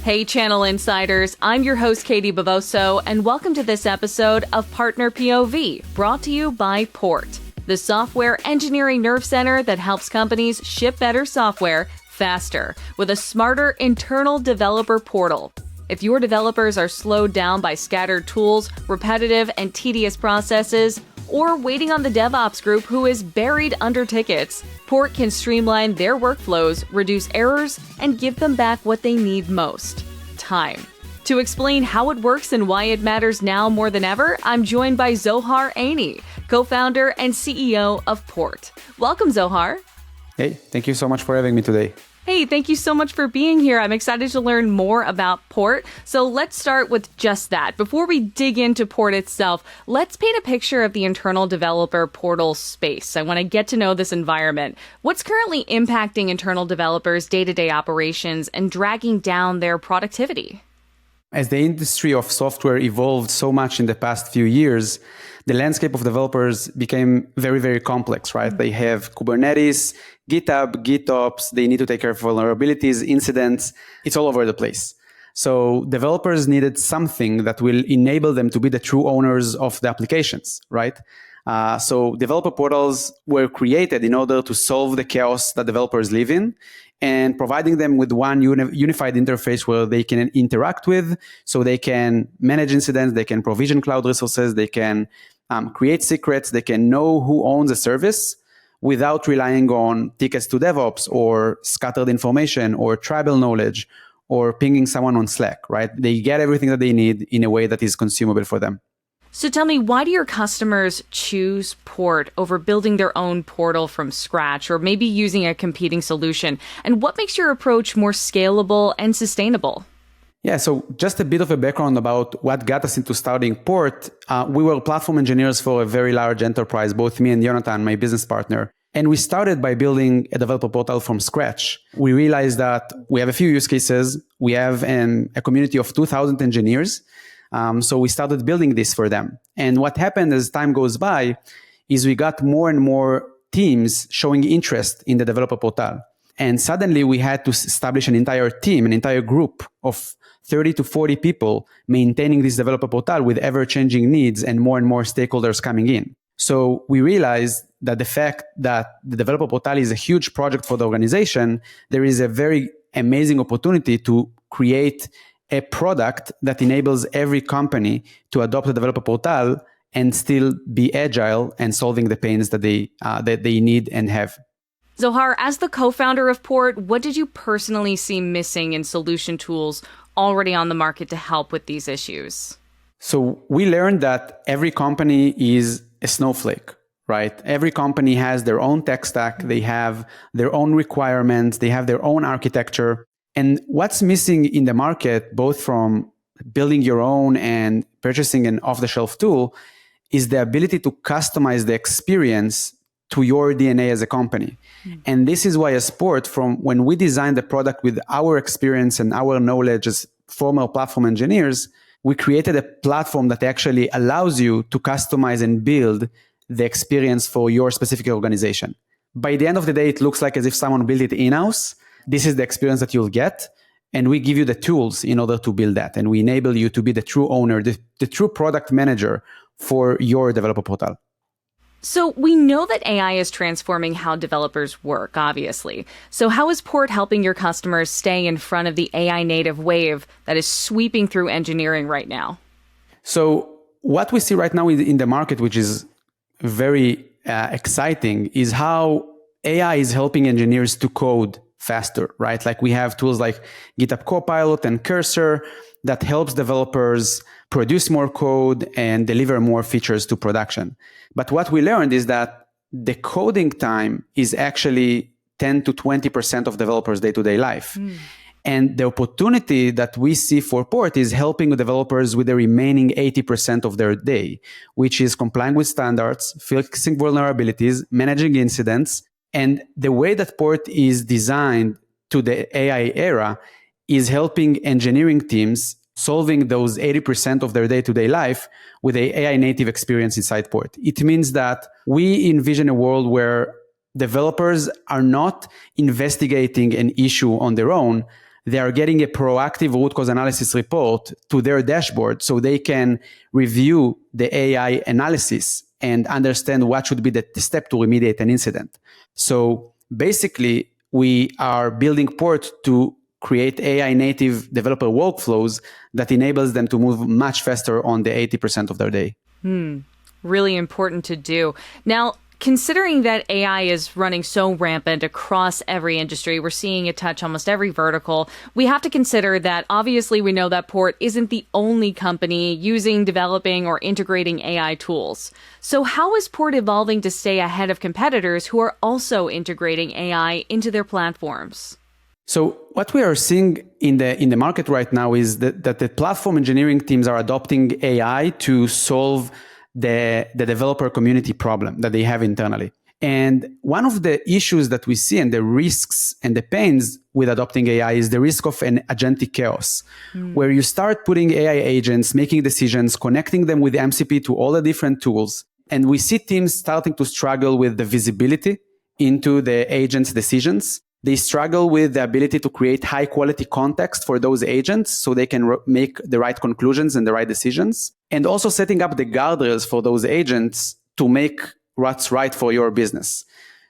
Hey, Channel Insiders. I'm your host, Katie Bavoso, and welcome to this episode of Partner POV, brought to you by Port, the software engineering nerve center that helps companies ship better software faster with a smarter internal developer portal. If your developers are slowed down by scattered tools, repetitive and tedious processes, or waiting on the DevOps group who is buried under tickets, Port can streamline their workflows, reduce errors, and give them back what they need most: time. To explain how it works and why it matters now more than ever, I'm joined by Zohar Einy, co-founder and CEO of Port. Welcome, Zohar. Hey, thank you so much for having me today. Hey, thank you so much for being here. I'm excited to learn more about Port. So let's start with just that. Before we dig into Port itself, let's paint a picture of the internal developer portal space. I want to get to know this environment. What's currently impacting internal developers' day-to-day operations and dragging down their productivity? As the industry of software evolved so much in the past few years, the landscape of developers became very, very complex, right? They have Kubernetes, GitHub, GitOps, they need to take care of vulnerabilities, incidents. It's all over the place. So developers needed something that will enable them to be the true owners of the applications, right? So developer portals were created in order to solve the chaos that developers live in and providing them with one unified interface where they can interact with, so they can manage incidents, they can provision cloud resources, they can create secrets, they can know who owns a service without relying on tickets to DevOps or scattered information or tribal knowledge or pinging someone on Slack, right? They get everything that they need in a way that is consumable for them. So tell me, why do your customers choose Port over building their own portal from scratch or maybe using a competing solution? And what makes your approach more scalable and sustainable? Yeah, so just a bit of a background about what got us into starting Port. We were platform engineers for a very large enterprise, both me and Jonathan, my business partner. And we started by building a developer portal from scratch. We realized that we have a few use cases. We have a community of 2,000 engineers. So we started building this for them. And what happened as time goes by is we got more and more teams showing interest in the developer portal. And suddenly we had to establish an entire team, an entire group of 30 to 40 people maintaining this developer portal with ever-changing needs and more stakeholders coming in. So we realized that the fact that the developer portal is a huge project for the organization, there is a very amazing opportunity to create a product that enables every company to adopt a developer portal and still be agile and solving the pains that they need and have. Zohar, as the co-founder of Port, what did you personally see missing in solution tools already on the market to help with these issues? So we learned that every company is a snowflake, right? Every company has their own tech stack. They have their own requirements. They have their own architecture. And what's missing in the market, both from building your own and purchasing an off-the-shelf tool, is the ability to customize the experience to your DNA as a company. And this is why as Port, from when we designed the product with our experience and our knowledge as former platform engineers, we created a platform that actually allows you to customize and build the experience for your specific organization. By the end of the day, it looks like as if someone built it in-house. This is the experience that you'll get. And we give you the tools in order to build that. And we enable you to be the true owner, the true product manager for your developer portal. So we know that AI is transforming how developers work, obviously. So how is Port helping your customers stay in front of the AI native wave that is sweeping through engineering right now? So what we see right now in the market, which is very exciting, is how AI is helping engineers to code faster, right? Like we have tools like GitHub Copilot and Cursor that helps developers produce more code and deliver more features to production. But what we learned is that the coding time is actually 10 to 20% of developers' day-to-day life. And the opportunity that we see for Port is helping developers with the remaining 80% of their day, which is complying with standards, fixing vulnerabilities, managing incidents. And the way that Port is designed to the AI era is helping engineering teams solving those 80% of their day-to-day life with an AI native experience inside Port. It means that we envision a world where developers are not investigating an issue on their own. they are getting a proactive root cause analysis report to their dashboard so they can review the AI analysis and understand what should be the step to remediate an incident. So basically, we are building Port to create AI native developer workflows that enables them to move much faster on the 80% of their day. Really important to do. Now, considering that AI is running so rampant across every industry, we're seeing it touch almost every vertical, we have to consider that obviously we know that Port isn't the only company using, developing, or integrating AI tools. So how is Port evolving to stay ahead of competitors who are also integrating AI into their platforms? So what we are seeing in the market right now is that the platform engineering teams are adopting AI to solve the developer community problem that they have internally. And one of the issues that we see and the risks and the pains with adopting AI is the risk of an agentic chaos, where you start putting AI agents, making decisions, connecting them with MCP to all the different tools. And we see teams starting to struggle with the visibility into the agents' decisions. They struggle with the ability to create high quality context for those agents so they can make the right conclusions and the right decisions. And also setting up the guardrails for those agents to make what's right for your business.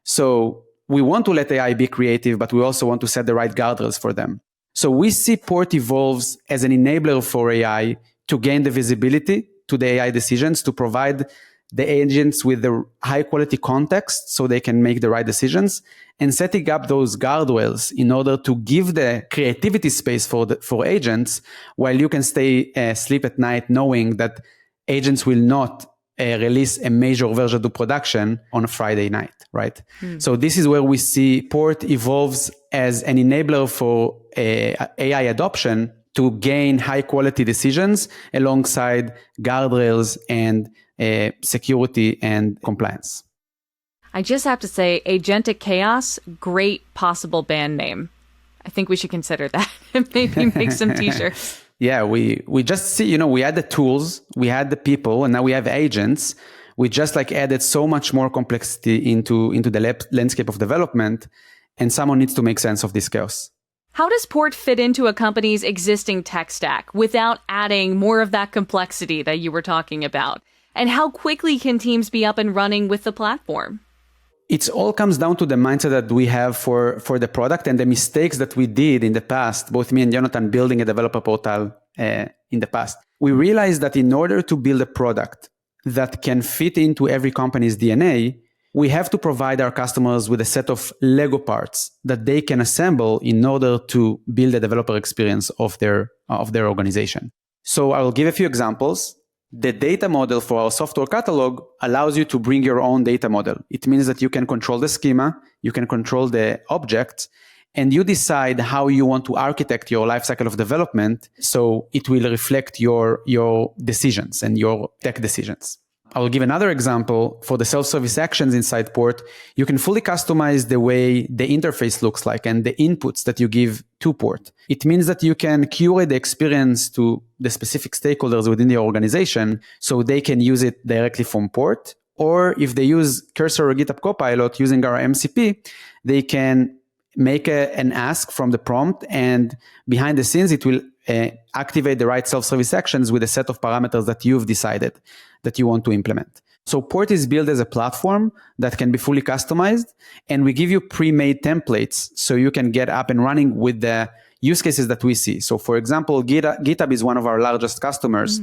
So we want to let AI be creative, but we also want to set the right guardrails for them. So we see Port evolves as an enabler for AI to gain the visibility to the AI decisions, to provide the agents with the high quality context so they can make the right decisions, and setting up those guardrails in order to give the creativity space for agents while you can stay sleep at night knowing that agents will not release a major version to production on a Friday night, right? So this is where we see Port evolves as an enabler for AI adoption to gain high quality decisions alongside guardrails and security and compliance. I just have to say, Agentic Chaos, great possible band name. I think we should consider that and maybe make some t-shirts. Yeah, we just see, we had the tools, we had the people, and now we have agents. We just added so much more complexity into the landscape of development, and someone needs to make sense of this chaos. How does Port fit into a company's existing tech stack without adding more of that complexity that you were talking about? And how quickly can teams be up and running with the platform? It all comes down to the mindset that we have for the product and the mistakes that we did in the past, both me and Jonathan building a developer portal in the past. We realized that in order to build a product that can fit into every company's DNA, we have to provide our customers with a set of Lego parts that they can assemble in order to build a developer experience of their organization. So I will give a few examples. The data model for our software catalog allows you to bring your own data model. It means that you can control the schema, you can control the objects, and you decide how you want to architect your lifecycle of development so it will reflect your decisions and your tech decisions. I will give another example. For the self-service actions inside Port, you can fully customize the way the interface looks like and the inputs that you give to Port. It means that you can curate the experience to the specific stakeholders within the organization so they can use it directly from Port. Or if they use Cursor or GitHub Copilot using our MCP, they can make an ask from the prompt, and behind the scenes, it will activate the right self-service actions with a set of parameters that you've decided that you want to implement. So Port is built as a platform that can be fully customized, and we give you pre-made templates so you can get up and running with the use cases that we see. So for example, GitHub is one of our largest customers,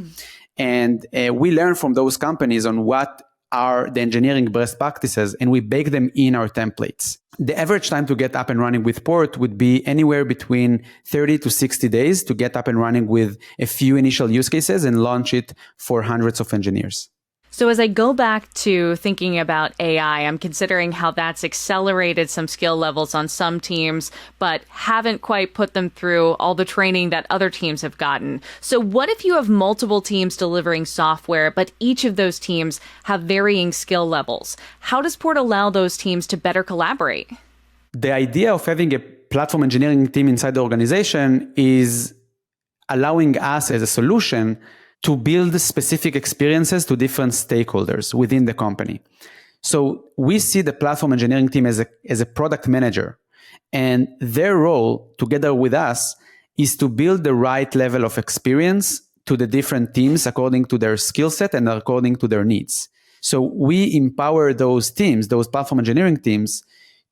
and we learn from those companies on what are the engineering best practices, and we bake them in our templates. The average time to get up and running with Port would be anywhere between 30 to 60 days to get up and running with a few initial use cases and launch it for hundreds of engineers. So as I go back to thinking about AI, I'm considering how that's accelerated some skill levels on some teams, but haven't quite put them through all the training that other teams have gotten. So what if you have multiple teams delivering software, but each of those teams have varying skill levels? How does Port allow those teams to better collaborate? The idea of having a platform engineering team inside the organization is allowing us as a solution to build specific experiences to different stakeholders within the company. So we see the platform engineering team as a product manager And their role, together with us, is to build the right level of experience to the different teams according to their skill set and according to their needs. So we empower those teams, those platform engineering teams,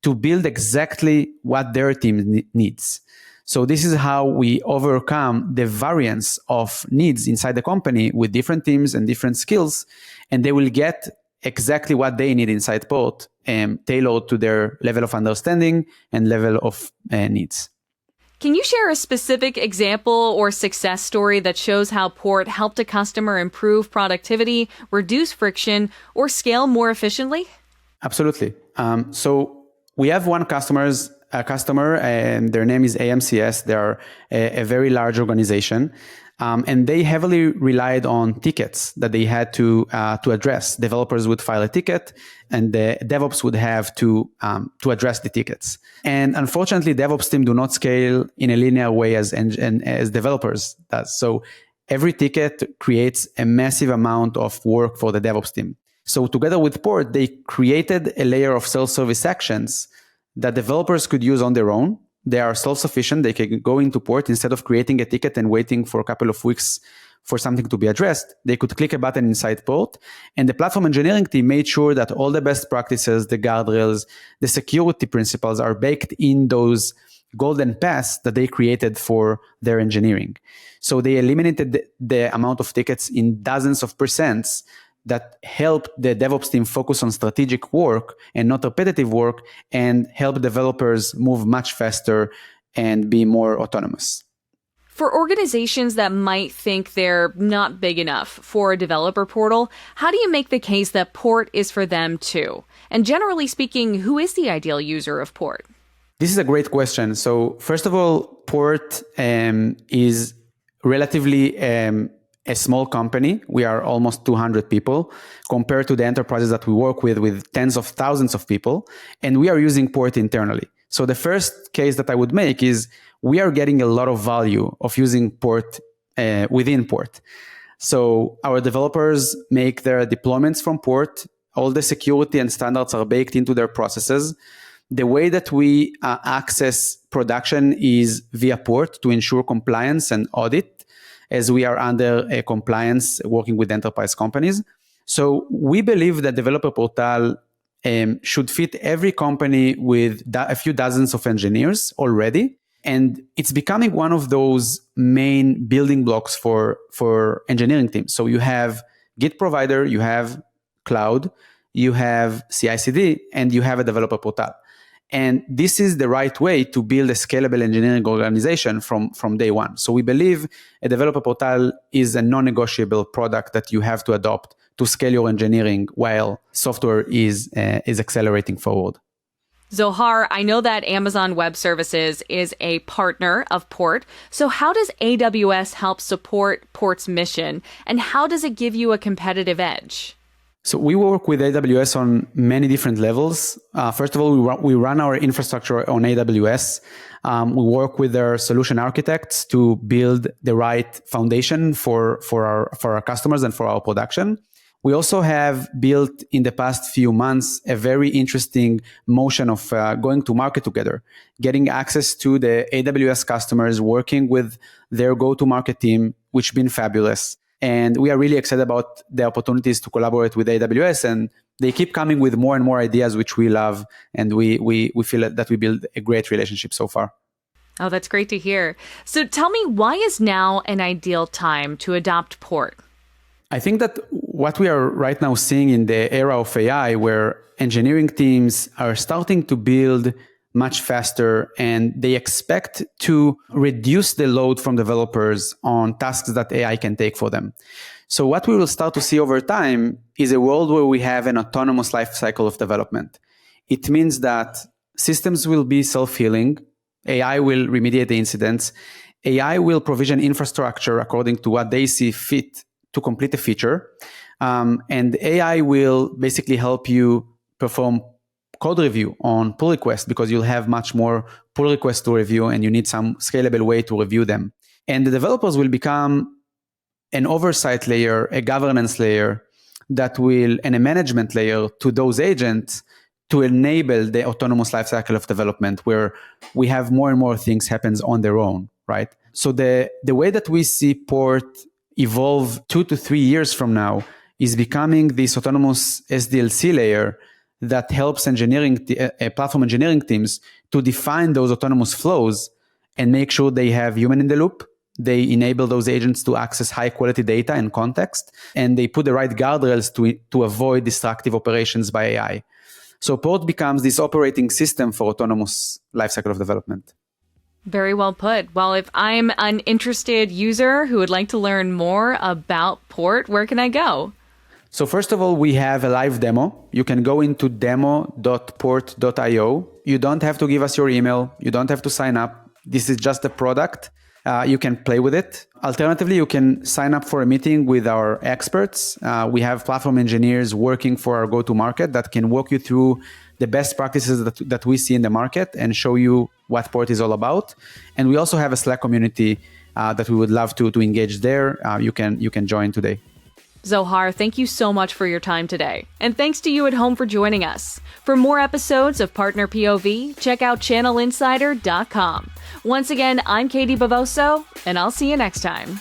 to build exactly what their team needs. So this is how we overcome the variance of needs inside the company with different teams and different skills, and they will get exactly what they need inside Port, tailored to their level of understanding and level of needs. Can you share a specific example or success story that shows how Port helped a customer improve productivity, reduce friction, or scale more efficiently? Absolutely. So we have one customer, and their name is AMCS. They are a very large organization, and they heavily relied on tickets that they had to address. Developers would file a ticket, and the DevOps would have to address the tickets. And unfortunately, DevOps team do not scale in a linear way as developers does. So every ticket creates a massive amount of work for the DevOps team. So together with Port, they created a layer of self-service actions that developers could use on their own. They are self-sufficient. They can go into Port instead of creating a ticket and waiting for a couple of weeks for something to be addressed. They could click a button inside Port, and the platform engineering team made sure that all the best practices, the guardrails, the security principles are baked in those golden paths that they created for their engineering. So they eliminated the amount of tickets in dozens of percents that help the DevOps team focus on strategic work and not repetitive work, and help developers move much faster and be more autonomous. For organizations that might think they're not big enough for a developer portal, how do you make the case that Port is for them too? And generally speaking, who is the ideal user of Port? This is a great question. So first of all, Port is relatively a small company. We are almost 200 people compared to the enterprises that we work with tens of thousands of people. And we are using Port internally. So the first case that I would make is we are getting a lot of value of using Port within Port. So our developers make their deployments from Port. All the security and standards are baked into their processes. The way that we access production is via Port to ensure compliance and audit, as we are under a compliance working with enterprise companies. So we believe that Developer Portal should fit every company with a few dozens of engineers already. And it's becoming one of those main building blocks for engineering teams. So you have Git provider, you have cloud, you have CI/CD, and you have a Developer Portal. And this is the right way to build a scalable engineering organization from day one. So we believe a Developer Portal is a non-negotiable product that you have to adopt to scale your engineering while software is accelerating forward. Zohar, I know that Amazon Web Services is a partner of Port. So how does AWS help support Port's mission, and how does it give you a competitive edge? So we work with AWS on many different levels. First of all, we run our infrastructure on AWS. We work with their solution architects to build the right foundation for our customers and for our production. We also have built in the past few months a very interesting motion of going to market together, getting access to the AWS customers, working with their go-to-market team, which has been fabulous. And we are really excited about the opportunities to collaborate with AWS, and they keep coming with more and more ideas, which we love. And we feel that we build a great relationship so far. Oh, that's great to hear. So tell me, why is now an ideal time to adopt Port? I think that what we are right now seeing in the era of AI, where engineering teams are starting to build much faster, and they expect to reduce the load from developers on tasks that AI can take for them. So what we will start to see over time is a world where we have an autonomous life cycle of development. It means that systems will be self-healing, AI will remediate the incidents, AI will provision infrastructure according to what they see fit to complete a feature, and AI will basically help you perform code review on pull requests, because you'll have much more pull requests to review and you need some scalable way to review them. And the developers will become an oversight layer, a governance layer and a management layer to those agents to enable the autonomous lifecycle of development where we have more and more things happens on their own, right? So the way that we see Port evolve 2 to 3 years from now is becoming this autonomous SDLC layer that helps platform engineering teams to define those autonomous flows and make sure they have human in the loop. They enable those agents to access high quality data and context, and they put the right guardrails to avoid destructive operations by AI. So Port becomes this operating system for autonomous lifecycle of development. Very well put. Well, if I'm an interested user who would like to learn more about Port, where can I go? So first of all, we have a live demo. You can go into demo.port.io. You don't have to give us your email. You don't have to sign up. This is just a product. You can play with it. Alternatively, you can sign up for a meeting with our experts. We have platform engineers working for our go-to-market that can walk you through the best practices that we see in the market and show you what Port is all about. And we also have a Slack community that we would love to engage there. You can join today. Zohar, thank you so much for your time today. And thanks to you at home for joining us. For more episodes of Partner POV, check out channelinsider.com. Once again, I'm Katie Bavoso, and I'll see you next time.